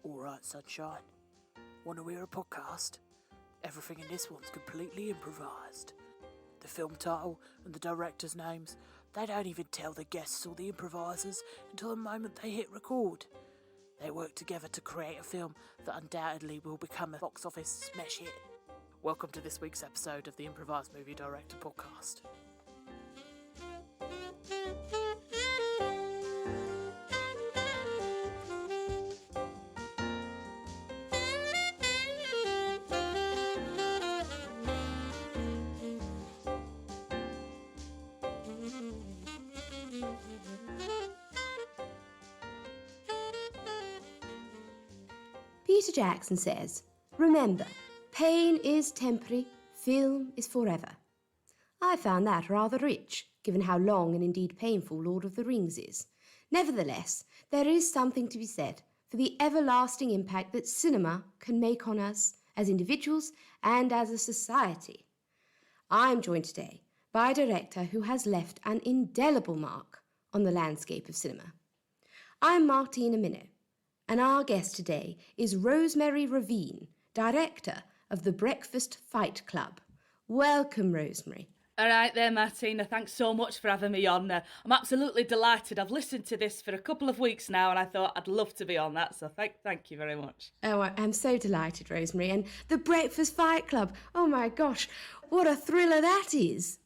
Alright, sunshine. Want to hear a podcast? Everything in this one's completely improvised. The film title and the director's names, they don't even tell the guests or the improvisers until the moment they hit record. They work together to create a film that undoubtedly will become a box office smash hit. Welcome to this week's episode of the Improvised Movie Director Podcast. Peter Jackson says, "Remember, pain is temporary, film is forever." I found that rather rich, given how long and indeed painful Lord of the Rings is. Nevertheless, there is something to be said for the everlasting impact that cinema can make on us as individuals and as a society. I'm joined today by a director who has left an indelible mark on the landscape of cinema. I'm Martina Minnow, and our guest today is Rosemary Ravine, director of the Breakfast Fight Club. Welcome, Rosemary. All right there, Martina. Thanks so much for having me on. I'm absolutely delighted. I've listened to this for a couple of weeks now, and I thought I'd love to be on that, so thank you very much. Oh, I'm so delighted, Rosemary. And the Breakfast Fight Club, oh my gosh, what a thriller that is.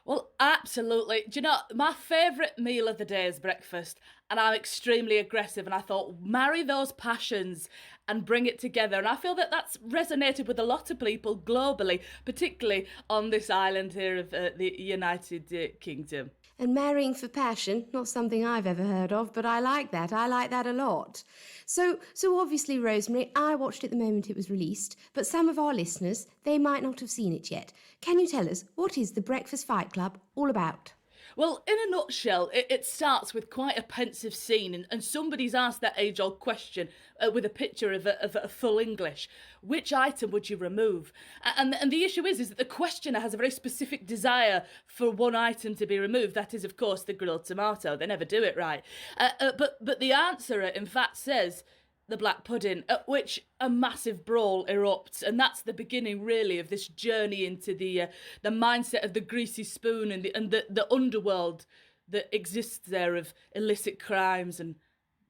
Well, absolutely. Do you know, my favourite meal of the day is breakfast, and I'm extremely aggressive, and I thought, marry those passions and bring it together. And I feel that that's resonated with a lot of people globally, particularly on this island here of the United Kingdom. And marrying for passion, not something I've ever heard of, but I like that. I like that a lot. So obviously, Rosemary, I watched it the moment it was released, but some of our listeners, they might not have seen it yet. Can you tell us, what is the Breakfast Fight Club all about? Well, in a nutshell, it starts with quite a pensive scene, and somebody's asked that age-old question with a picture of a full English. Which item would you remove? And the issue is that the questioner has a very specific desire for one item to be removed. That is, of course, the grilled tomato. They never do it right. But the answerer, in fact, says the black pudding, at which a massive brawl erupts, and that's the beginning, really, of this journey into the mindset of the greasy spoon and the underworld that exists there of illicit crimes and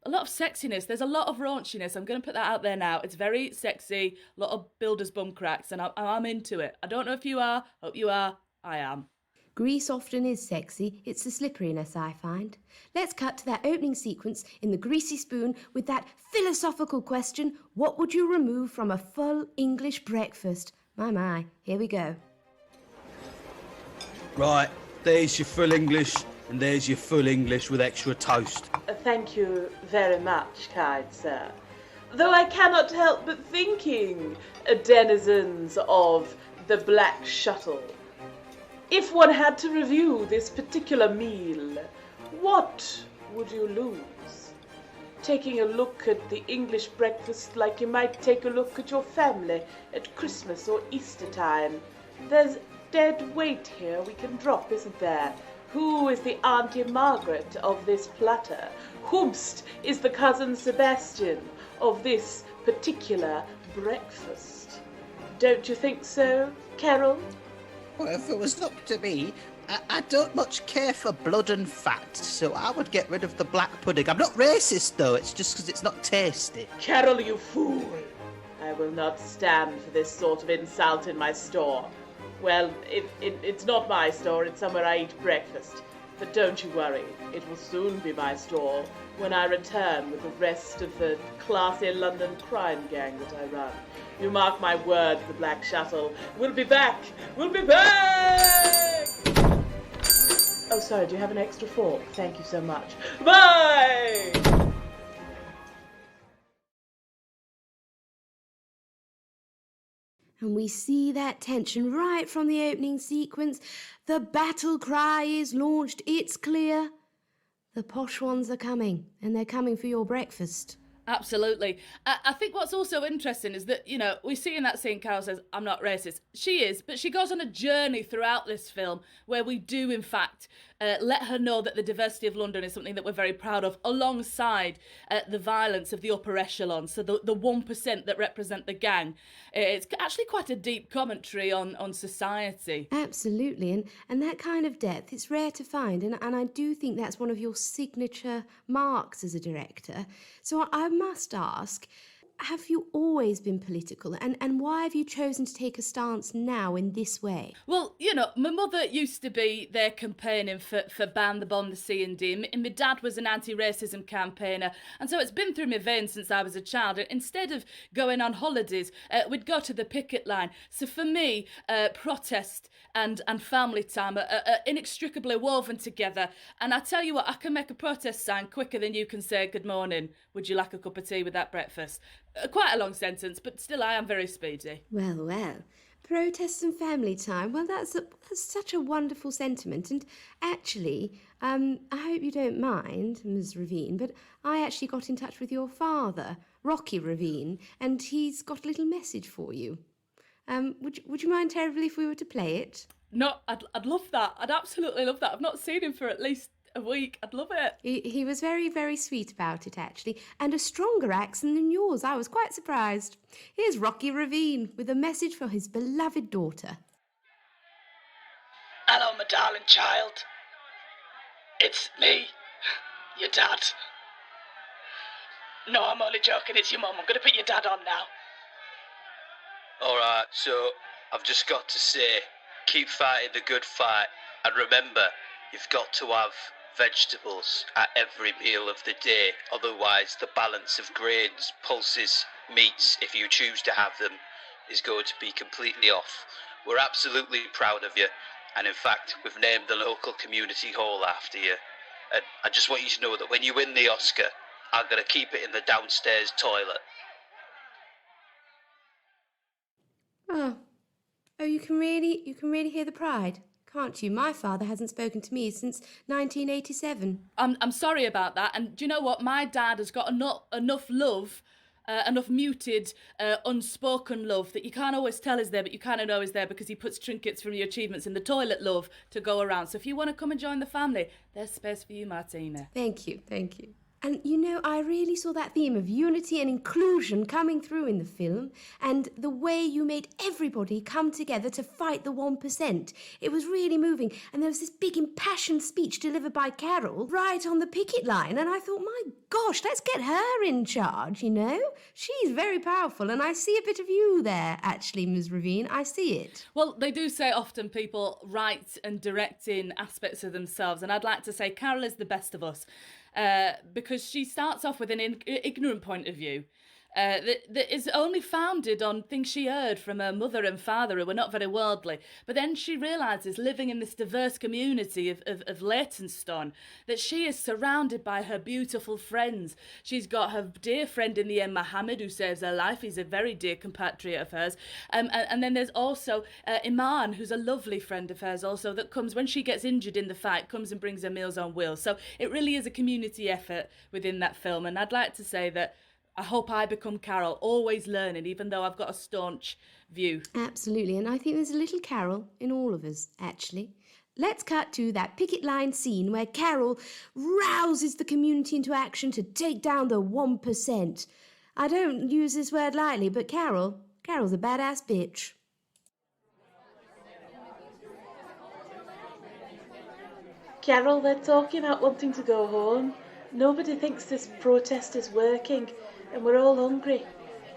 a lot of sexiness. There's a lot of raunchiness. I'm going to put that out there now. It's very sexy, a lot of builder's bum cracks, and I'm into it. I don't know if you are. Hope you are. I am. Grease often is sexy. It's the slipperiness, I find. Let's cut to that opening sequence in the greasy spoon with that philosophical question, what would you remove from a full English breakfast? My, here we go. Right, there's your full English, and there's your full English with extra toast. Thank you very much, kind sir. Though I cannot help but thinking, denizens of the Black Shuttle, if one had to review this particular meal, what would you lose? Taking a look at the English breakfast like you might take a look at your family at Christmas or Easter time. There's dead weight here we can drop, isn't there? Who is the Auntie Margaret of this platter? Whomst is the cousin Sebastian of this particular breakfast? Don't you think so, Carol? Well, if it was up to me, I don't much care for blood and fat, so I would get rid of the black pudding. I'm not racist, though. It's just because it's not tasty. Carol, you fool! I will not stand for this sort of insult in my store. Well, it's not my store, it's somewhere I eat breakfast. But don't you worry, it will soon be my store when I return with the rest of the classy London crime gang that I run. You mark my words, the Black Shuttle. We'll be back! We'll be back! Oh, sorry, do you have an extra fork? Thank you so much. Bye! And we see that tension right from the opening sequence. The battle cry is launched, it's clear. The posh ones are coming, and they're coming for your breakfast. Absolutely. I think what's also interesting is that, we see in that scene Carol says, I'm not racist. She is, but she goes on a journey throughout this film where we do, in fact, let her know that the diversity of London is something that we're very proud of, alongside the violence of the upper echelon, so the 1% that represent the gang. It's actually quite a deep commentary on society. Absolutely, and that kind of depth, it's rare to find, and I do think that's one of your signature marks as a director. So I must ask, have you always been political, and why have you chosen to take a stance now in this way? Well, my mother used to be there campaigning for Ban the Bomb, the C&D, and my dad was an anti-racism campaigner, and so it's been through my veins since I was a child. And instead of going on holidays, we'd go to the picket line. So for me, protest and family time are inextricably woven together. And I tell you what, I can make a protest sign quicker than you can say good morning. Would you like a cup of tea with that breakfast? Quite a long sentence, but still I am very speedy. Well. Protests and family time. Well, that's such a wonderful sentiment. And actually, I hope you don't mind, Ms. Ravine, but I actually got in touch with your father, Rocky Ravine, and he's got a little message for you. Would you mind terribly if we were to play it? No, I'd love that. I'd absolutely love that. I've not seen him for at least a week. I'd love it. He was very, very sweet about it, actually, and a stronger accent than yours. I was quite surprised. Here's Rocky Ravine with a message for his beloved daughter. Hello, my darling child. It's me, your dad. No, I'm only joking. It's your mum. I'm going to put your dad on now. Alright, so I've just got to say, keep fighting the good fight, and remember, you've got to have vegetables at every meal of the day, otherwise the balance of grains, pulses, meats, if you choose to have them, is going to be completely off. We're absolutely proud of you, and in fact, we've named the local community hall after you. And I just want you to know that when you win the Oscar, I'm going to keep it in the downstairs toilet. Oh, you can really hear the pride, can't you? My father hasn't spoken to me since 1987. I'm sorry about that, and do you know what? My dad has got enough love, enough muted, unspoken love that you can't always tell is there, but you kind of know is there because he puts trinkets from your achievements in the toilet, love, to go around. So if you want to come and join the family, there's space for you, Martina. Thank you. And, I really saw that theme of unity and inclusion coming through in the film, and the way you made everybody come together to fight the 1%. It was really moving, and there was this big impassioned speech delivered by Carol right on the picket line, and I thought, my gosh, let's get her in charge, She's very powerful, and I see a bit of you there, actually, Ms. Ravine. I see it. Well, they do say often people write and direct in aspects of themselves, and I'd like to say Carol is the best of us. Because she starts off with an ignorant point of view that is only founded on things she heard from her mother and father who were not very worldly. But then she realises, living in this diverse community of Leytonstone, that she is surrounded by her beautiful friends. She's got her dear friend in the end, Mohammed, who saves her life. He's a very dear compatriot of hers. And then there's also Iman, who's a lovely friend of hers also, that comes, when she gets injured in the fight, comes and brings her Meals on Wheels. So it really is a community effort within that film. And I'd like to say that I hope I become Carol, always learning, even though I've got a staunch view. Absolutely, and I think there's a little Carol in all of us, actually. Let's cut to that picket line scene where Carol rouses the community into action to take down the 1%. I don't use this word lightly, but Carol's a badass bitch. Carol, they're talking about wanting to go home. Nobody thinks this protest is working, and we're all hungry.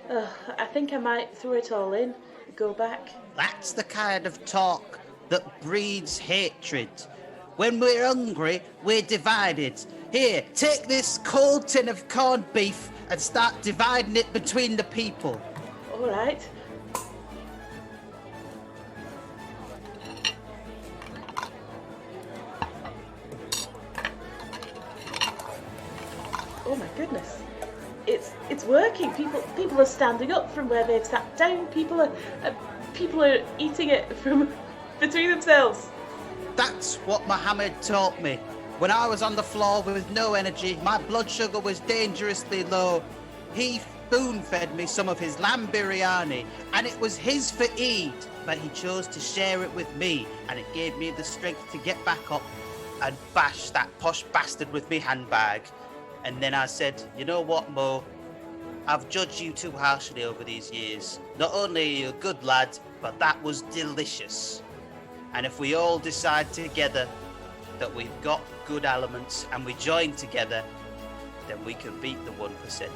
I think I might throw it all in and go back. That's the kind of talk that breeds hatred. When we're hungry, we're divided. Here, take this cold tin of corned beef and start dividing it between the people. All right. Oh my goodness. It's working. People are standing up from where they've sat down. People are eating it from between themselves. That's what Mohammed taught me. When I was on the floor with no energy, my blood sugar was dangerously low. he spoon-fed me some of his lamb biryani, and it was his for Eid, but he chose to share it with me, and it gave me the strength to get back up and bash that posh bastard with me handbag. And then I said, you know what, Mo? I've judged you too harshly over these years. Not only are you a good lad, but that was delicious. And if we all decide together that we've got good elements and we join together, then we can beat the 1%.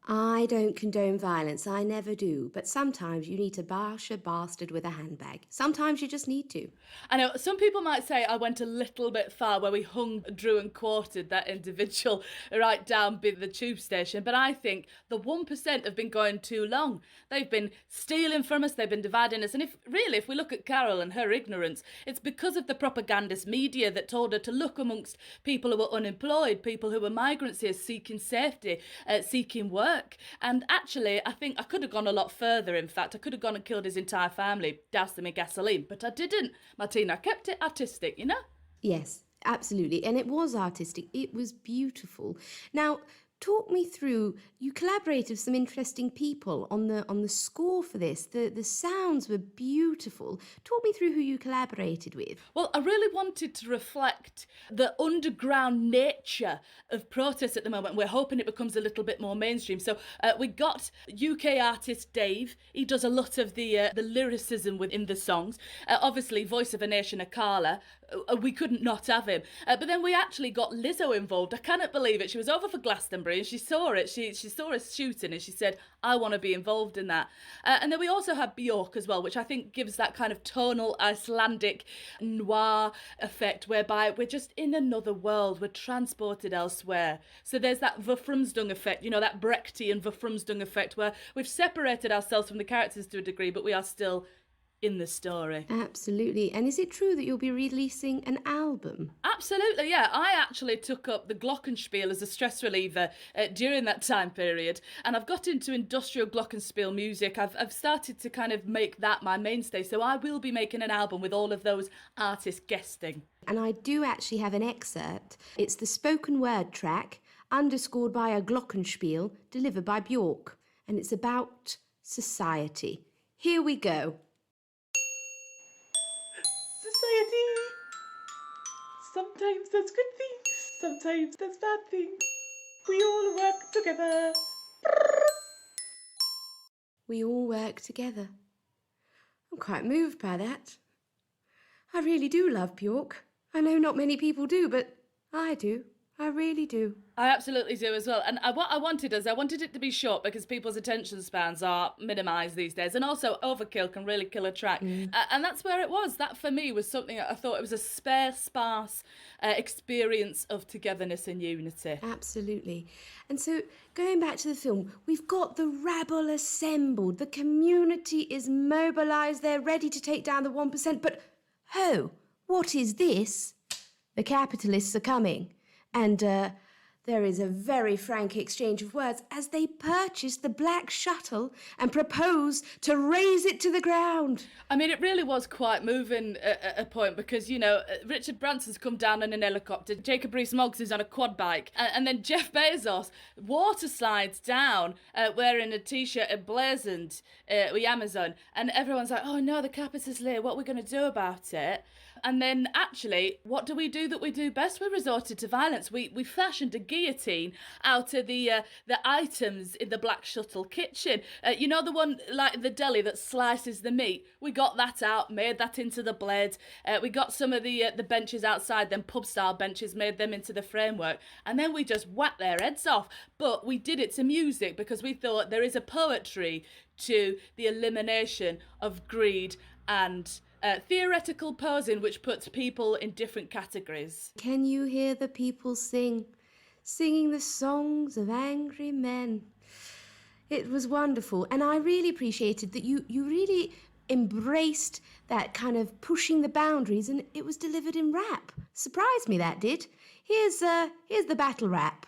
I don't condone violence, I never do. But sometimes you need to bash a bastard with a handbag. Sometimes you just need to. I know some people might say I went a little bit far where we hung, drew and quartered that individual right down by the tube station, but I think the 1% have been going too long. They've been stealing from us, they've been dividing us, and if we look at Carol and her ignorance, it's because of the propagandist media that told her to look amongst people who were unemployed, people who were migrants here seeking safety, seeking work. And actually, I think I could have gone a lot further. In fact, I could have gone and killed his entire family, doused them in gasoline, but I didn't. Martina, I kept it artistic, you know? Yes, absolutely. And it was artistic. It was beautiful. Now, talk me through, you collaborated with some interesting people on the score for this. The sounds were beautiful. Talk me through who you collaborated with. Well, I really wanted to reflect the underground nature of protest at the moment. We're hoping it becomes a little bit more mainstream. So we got UK artist Dave. He does a lot of the lyricism within the songs. Obviously, Voice of a Nation, Akala. We couldn't not have him. But then we actually got Lizzo involved. I cannot believe it. She was over for Glastonbury and she saw it. She saw us shooting and she said, I want to be involved in that. And then we also had Björk as well, which I think gives that kind of tonal Icelandic noir effect whereby we're just in another world. We're transported elsewhere. So there's that Verfrumsdung effect, you know, that Brechtian Verfrumsdung effect where we've separated ourselves from the characters to a degree, but we are still in the story. Absolutely. And is it true that you'll be releasing an album? Absolutely, yeah. I actually took up the glockenspiel as a stress reliever during that time period, and I've got into industrial glockenspiel music. I've started to kind of make that my mainstay, so I will be making an album with all of those artists guesting. And I do actually have an excerpt. It's the spoken word track, underscored by a glockenspiel, delivered by Björk, and it's about society. Here we go. Society. Sometimes there's good things, sometimes there's bad things. We all work together. We all work together. I'm quite moved by that. I really do love Björk. I know not many people do, but I do. I really do. I absolutely do as well. And what I wanted it to be short because people's attention spans are minimised these days. And also overkill can really kill a track. And that's where it was. That for me was something I thought it was a sparse experience of togetherness and unity. Absolutely. And so going back to the film, we've got the rabble assembled. The community is mobilised. They're ready to take down the 1%. But, what is this? The capitalists are coming. And there is a very frank exchange of words as they purchase the black shuttle and propose to raise it to the ground. I mean, it really was quite moving at a point because, you know, Richard Branson's come down in an helicopter, Jacob Rees-Mogg is on a quad bike, and then Jeff Bezos water slides down wearing a T-shirt emblazoned with Amazon, and everyone's like, oh no, the capitalists here, what are we going to do about it? And then actually, what do we do that we do best? We resorted to violence. We fashioned a guillotine out of the items in the black shuttle kitchen. You know, the one like the deli that slices the meat? We got that out, made that into the blade. We got some of the benches outside, them pub-style benches, made them into the framework. And then we just whacked their heads off. But we did it to music because we thought there is a poetry to the elimination of greed and theoretical posing, which puts people in different categories. Can you hear the people singing the songs of angry men? It was wonderful, and I really appreciated that you really embraced that kind of pushing the boundaries, and it was delivered in rap. Surprised me, that did. Here's the battle rap.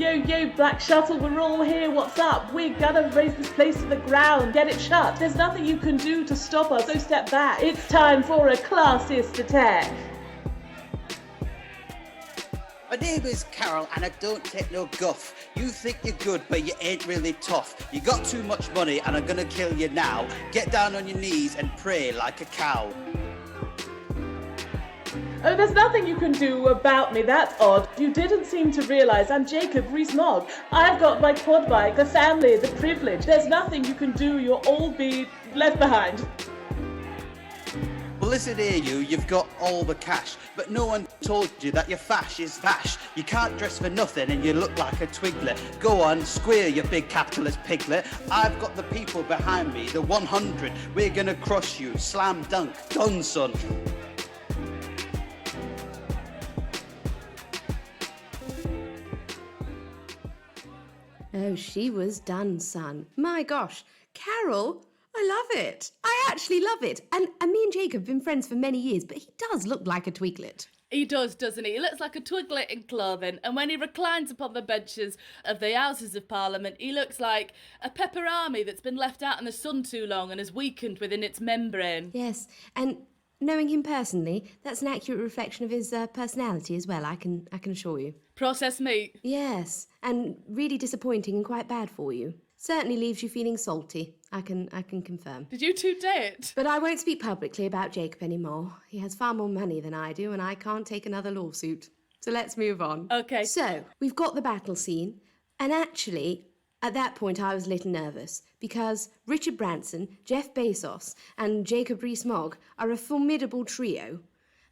Yo, Black Shuttle, we're all here, what's up? We're gonna raise this place to the ground, get it shut. There's nothing you can do to stop us, so step back. It's time for a classist attack. My name is Carol and I don't take no guff. You think you're good, but you ain't really tough. You got too much money and I'm gonna kill you now. Get down on your knees and pray like a cow. Oh, there's nothing you can do about me, that's odd. You didn't seem to realise I'm Jacob Rees-Mogg. I've got my quad bike, the family, the privilege. There's nothing you can do, you'll all be left behind. Well, listen here, you've got all the cash, but no one told you that your fash is vash. You can't dress for nothing and you look like a twiglet. Go on, squeal, you big capitalist piglet. I've got the people behind me, the 100. We're gonna crush you, slam dunk, done, son. Oh, she was done, son. My gosh, Carol, I love it. I actually love it. And me and Jacob have been friends for many years, but he does look like a twiglet. He does, doesn't he? He looks like a twiglet in clothing, and when he reclines upon the benches of the Houses of Parliament, he looks like a pepperami that's been left out in the sun too long and has weakened within its membrane. Yes, and knowing him personally, that's an accurate reflection of his personality as well, I can assure you. Processed meat. Yes, and really disappointing and quite bad for you. Certainly leaves you feeling salty, I can confirm. Did you two date? But I won't speak publicly about Jacob anymore. He has far more money than I do, and I can't take another lawsuit. So let's move on. Okay. So, we've got the battle scene, and actually, at that point I was a little nervous, because Richard Branson, Jeff Bezos, and Jacob Rees-Mogg are a formidable trio.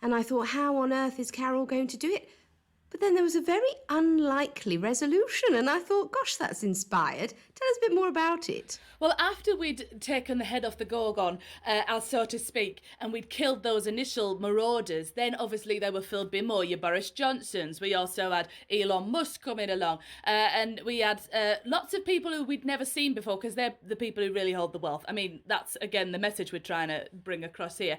And I thought, how on earth is Carol going to do it? But then there was a very unlikely resolution, and I thought, gosh, that's inspired. Tell us a bit more about it. Well, after we'd taken the head off the Gorgon, so to speak, and we'd killed those initial marauders, then obviously they were filled with more. Your Boris Johnsons. We also had Elon Musk coming along. And we had lots of people who we'd never seen before, because they're the people who really hold the wealth. I mean, that's, again, the message we're trying to bring across here.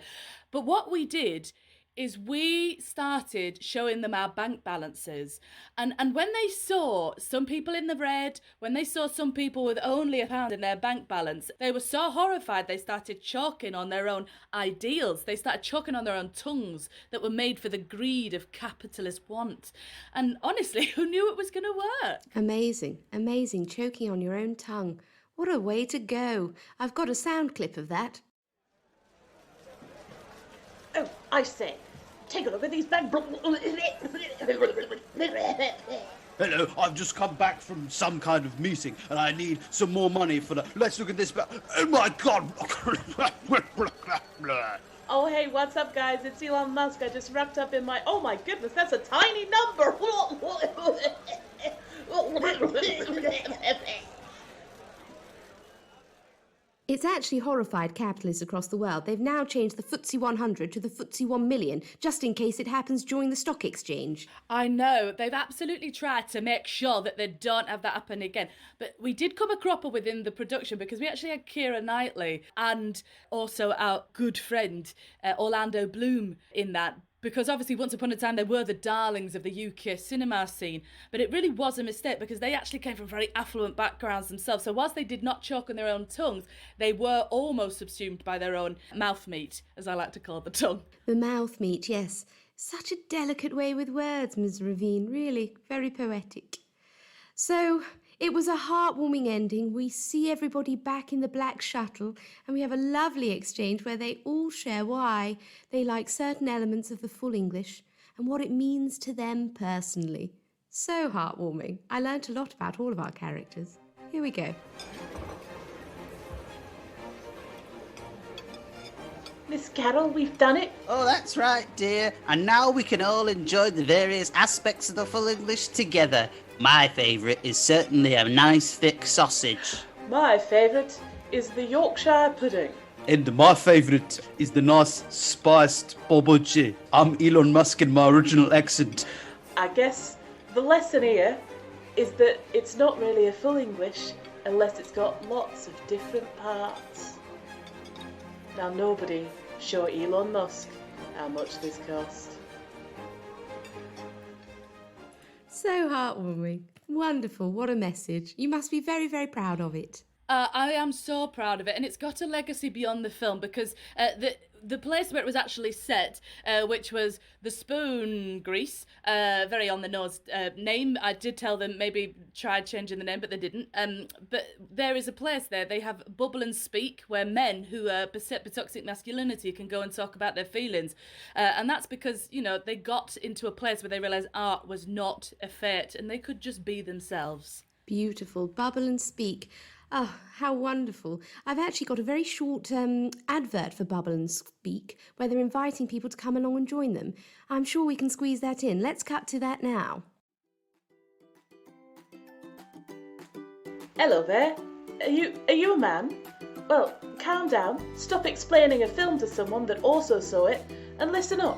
But what we did is we started showing them our bank balances. And when they saw some people in the red, when they saw some people with only £1 in their bank balance, they were so horrified they started choking on their own ideals. They started choking on their own tongues that were made for the greed of capitalist want. And honestly, who knew it was going to work? Amazing, amazing, choking on your own tongue. What a way to go. I've got a sound clip of that. Oh, I say, take a look at these bank... Hello, I've just come back from some kind of meeting and I need some more money for the... Let's look at this... Oh my God! Oh, hey, what's up, guys? It's Elon Musk. I just wrapped up in my... Oh, my goodness, that's a tiny number! It's actually horrified capitalists across the world. They've now changed the FTSE 100 to the FTSE 1 million, just in case it happens during the stock exchange. I know, they've absolutely tried to make sure that they don't have that happen again. But we did come a cropper within the production, because we actually had Keira Knightley and also our good friend Orlando Bloom in that. Because obviously once upon a time they were the darlings of the UK cinema scene, but it really was a mistake because they actually came from very affluent backgrounds themselves. So whilst they did not choke on their own tongues, they were almost subsumed by their own mouth meat, as I like to call the tongue. The mouth meat, yes. Such a delicate way with words, Ms. Ravine, really, very poetic. So, it was a heartwarming ending. We see everybody back in the Black Shuttle, and we have a lovely exchange where they all share why they like certain elements of the full English and what it means to them personally. So heartwarming. I learnt a lot about all of our characters. Here we go. Miss Carol, we've done it. Oh, that's right, dear. And now we can all enjoy the various aspects of the full English together. My favourite is certainly a nice thick sausage. My favourite is the Yorkshire pudding. And my favourite is the nice spiced boboche. I'm Elon Musk in my original accent. I guess the lesson here is that it's not really a full English unless it's got lots of different parts. Now nobody show Elon Musk how much this cost. So heartwarming. Wonderful, what a message. You must be very, very proud of it. I am so proud of it, and it's got a legacy beyond the film because the place where it was actually set, which was the Spoon Grease, very on the nose name. I did tell them maybe try changing the name, but they didn't. But there is a place there. They have Bubble and Speak, where men who are beset by toxic masculinity can go and talk about their feelings, and that's because they got into a place where they realised art was not a fate, and they could just be themselves. Beautiful. Bubble and Speak. Oh, how wonderful. I've actually got a very short advert for Bubble and Speak where they're inviting people to come along and join them. I'm sure we can squeeze that in. Let's cut to that now. Hello there. Are you a man? Well, calm down, stop explaining a film to someone that also saw it, and listen up.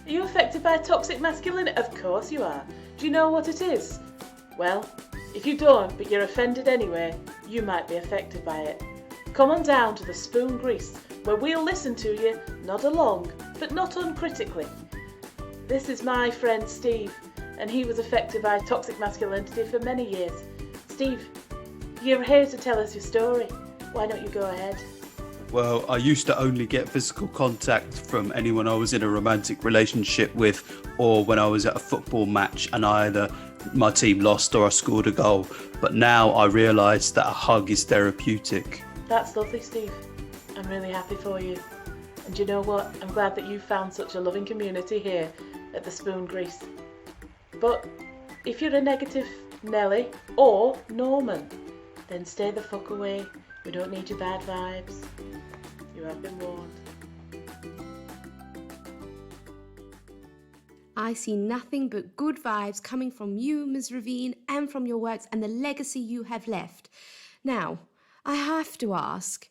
Are you affected by toxic masculinity? Of course you are. Do you know what it is? Well, if you don't, but you're offended anyway, you might be affected by it. Come on down to the Spoon Grease, where we'll listen to you, nod along, but not uncritically. This is my friend Steve, and he was affected by toxic masculinity for many years. Steve, you're here to tell us your story. Why don't you go ahead? Well, I used to only get physical contact from anyone I was in a romantic relationship with, or when I was at a football match and either my team lost or I scored a goal. But now I realise that a hug is therapeutic. That's lovely, Steve. I'm really happy for you. And you know what? I'm glad that you found such a loving community here at the Spoon Grease. But if you're a negative Nelly or Norman, then stay the fuck away. We don't need your bad vibes. You have been warned. I see nothing but good vibes coming from you, Ms. Ravine, and from your works and the legacy you have left. Now, I have to ask,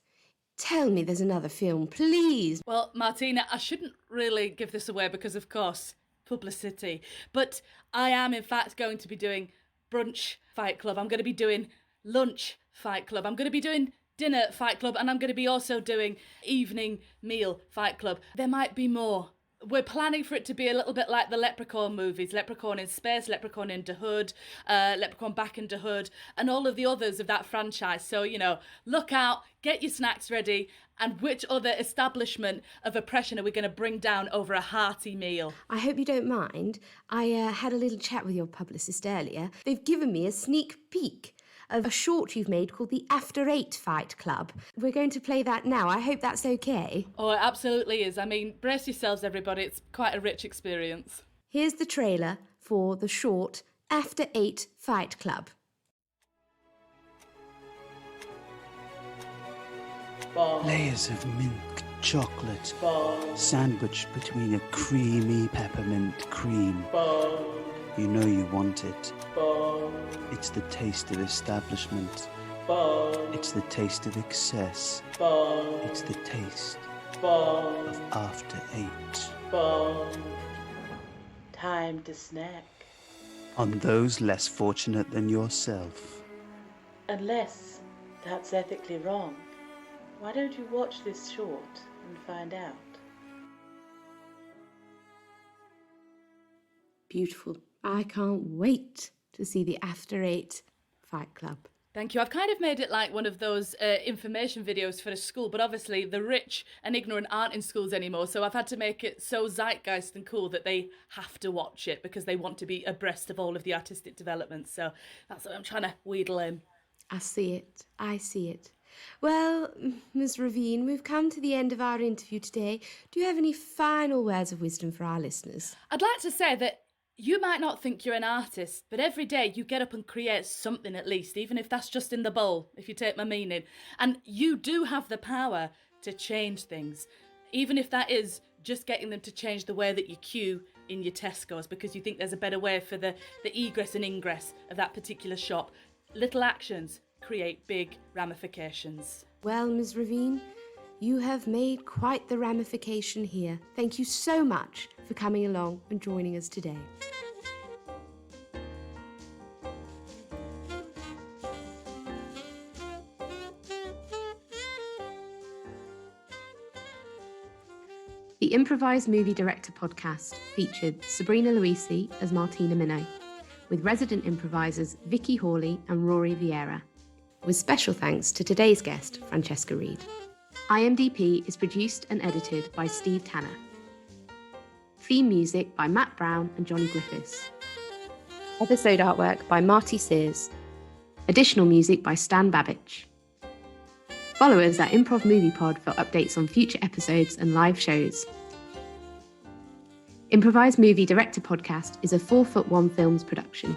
tell me there's another film, please. Well, Martina, I shouldn't really give this away because, of course, publicity. But I am, in fact, going to be doing Brunch Fight Club. I'm going to be doing Lunch Fight Club. I'm going to be doing Dinner Fight Club. And I'm going to be also doing Evening Meal Fight Club. There might be more. We're planning for it to be a little bit like the Leprechaun movies. Leprechaun in Space, Leprechaun into Hood, Leprechaun Back into Hood, and all of the others of that franchise. So, look out, get your snacks ready, and which other establishment of oppression are we going to bring down over a hearty meal? I hope you don't mind. I had a little chat with your publicist earlier. They've given me a sneak peek of a short you've made called the After 8 Fight Club. We're going to play that now. I hope that's okay. Oh, it absolutely is. I mean, brace yourselves, everybody. It's quite a rich experience. Here's the trailer for the short After 8 Fight Club. Layers of milk chocolate sandwiched between a creamy peppermint cream. You know you want it. It's the taste of establishment. It's the taste of excess. It's the taste of After 8. Time to snack. On those less fortunate than yourself. Unless that's ethically wrong, why don't you watch this short and find out? Beautiful. I can't wait to see the After 8 Fight Club. Thank you. I've kind of made it like one of those information videos for a school, but obviously the rich and ignorant aren't in schools anymore, so I've had to make it so zeitgeist and cool that they have to watch it because they want to be abreast of all of the artistic developments. So that's what I'm trying to wheedle in. I see it. I see it. Well, Ms. Ravine, we've come to the end of our interview today. Do you have any final words of wisdom for our listeners? I'd like to say that you might not think you're an artist, but every day you get up and create something at least, even if that's just in the bowl, if you take my meaning. And you do have the power to change things, even if that is just getting them to change the way that you queue in your Tesco's because you think there's a better way for the egress and ingress of that particular shop. Little actions create big ramifications. Well, Ms. Ravine, you have made quite the ramification here. Thank you so much for coming along and joining us today. The Improvised Movie Director podcast featured Sabrina Luisi as Martina Minnow, with resident improvisers Vicky Hawley and Rory Vieira, with special thanks to today's guest, Francesca Reid. IMDp is produced and edited by Steve Tanner. Theme music by Matt Brown and Johnny Griffiths. Episode artwork by Marty Sears. Additional music by Stan Babbage. Follow us at Improv Movie Pod for updates on future episodes and live shows. Improvised Movie Director Podcast is a 4 Foot 1 Films production.